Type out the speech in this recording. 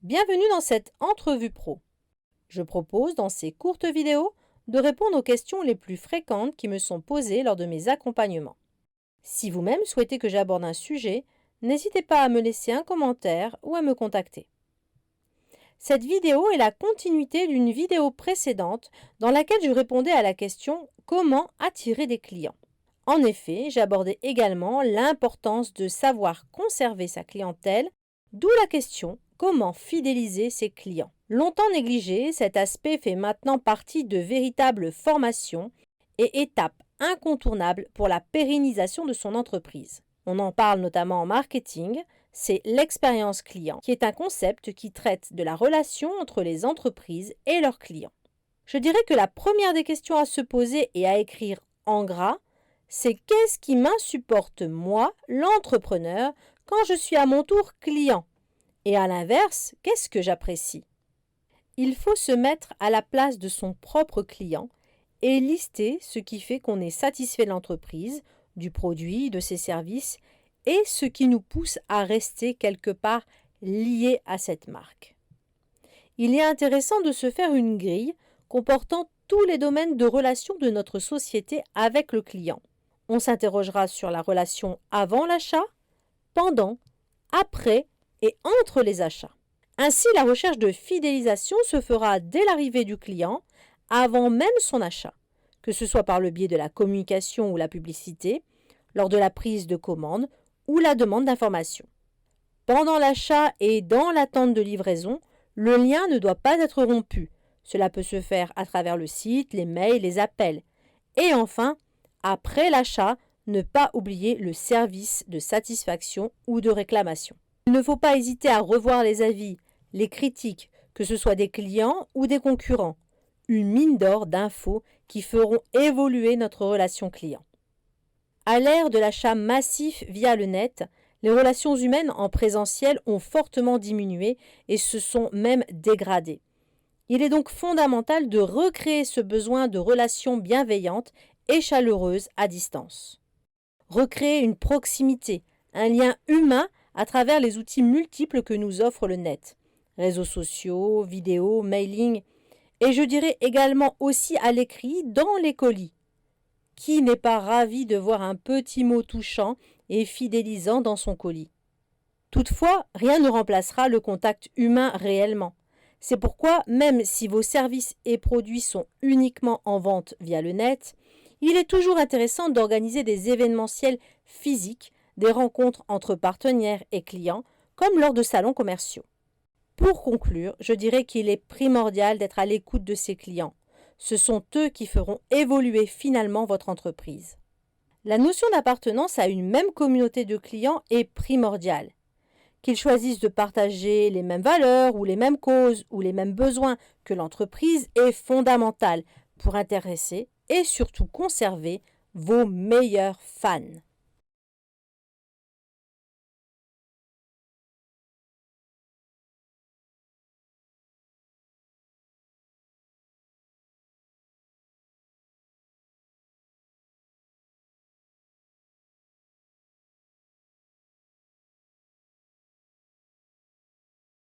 Bienvenue dans cette entrevue pro. Je propose dans ces courtes vidéos de répondre aux questions les plus fréquentes qui me sont posées lors de mes accompagnements. Si vous-même souhaitez que j'aborde un sujet, n'hésitez pas à me laisser un commentaire ou à me contacter. Cette vidéo est la continuité d'une vidéo précédente dans laquelle je répondais à la question « Comment attirer des clients ?» En effet, j'abordais également l'importance de savoir conserver sa clientèle, d'où la question « Comment fidéliser ses clients ?» Longtemps négligé, cet aspect fait maintenant partie de véritables formations et étapes incontournables pour la pérennisation de son entreprise. On en parle notamment en marketing, c'est l'expérience client, qui est un concept qui traite de la relation entre les entreprises et leurs clients. Je dirais que la première des questions à se poser et à écrire en gras, c'est qu'est-ce qui m'insupporte moi, l'entrepreneur, quand je suis à mon tour client? Et à l'inverse, qu'est-ce que j'apprécie? Il faut se mettre à la place de son propre client et lister ce qui fait qu'on est satisfait de l'entreprise, du produit, de ses services et ce qui nous pousse à rester quelque part lié à cette marque. Il est intéressant de se faire une grille comportant tous les domaines de relation de notre société avec le client. On s'interrogera sur la relation avant l'achat, pendant, après et entre les achats. Ainsi, la recherche de fidélisation se fera dès l'arrivée du client, avant même son achat, que ce soit par le biais de la communication ou la publicité, lors de la prise de commande ou la demande d'information. Pendant l'achat et dans l'attente de livraison, le lien ne doit pas être rompu. Cela peut se faire à travers le site, les mails, les appels. Et enfin, après l'achat, ne pas oublier le service de satisfaction ou de réclamation. Il ne faut pas hésiter à revoir les avis, les critiques, que ce soit des clients ou des concurrents. Une mine d'or d'infos qui feront évoluer notre relation client. À l'ère de l'achat massif via le net, les relations humaines en présentiel ont fortement diminué et se sont même dégradées. Il est donc fondamental de recréer ce besoin de relations bienveillantes et chaleureuses à distance. Recréer une proximité, un lien humain à travers les outils multiples que nous offre le net. Réseaux sociaux, vidéos, mailing, et je dirais également aussi à l'écrit dans les colis. Qui n'est pas ravi de voir un petit mot touchant et fidélisant dans son colis? Toutefois, rien ne remplacera le contact humain réellement. C'est pourquoi, même si vos services et produits sont uniquement en vente via le net, il est toujours intéressant d'organiser des événementiels physiques, des rencontres entre partenaires et clients, comme lors de salons commerciaux. Pour conclure, je dirais qu'il est primordial d'être à l'écoute de ses clients. Ce sont eux qui feront évoluer finalement votre entreprise. La notion d'appartenance à une même communauté de clients est primordiale. Qu'ils choisissent de partager les mêmes valeurs ou les mêmes causes ou les mêmes besoins que l'entreprise est fondamental pour intéresser et surtout conserver vos meilleurs fans.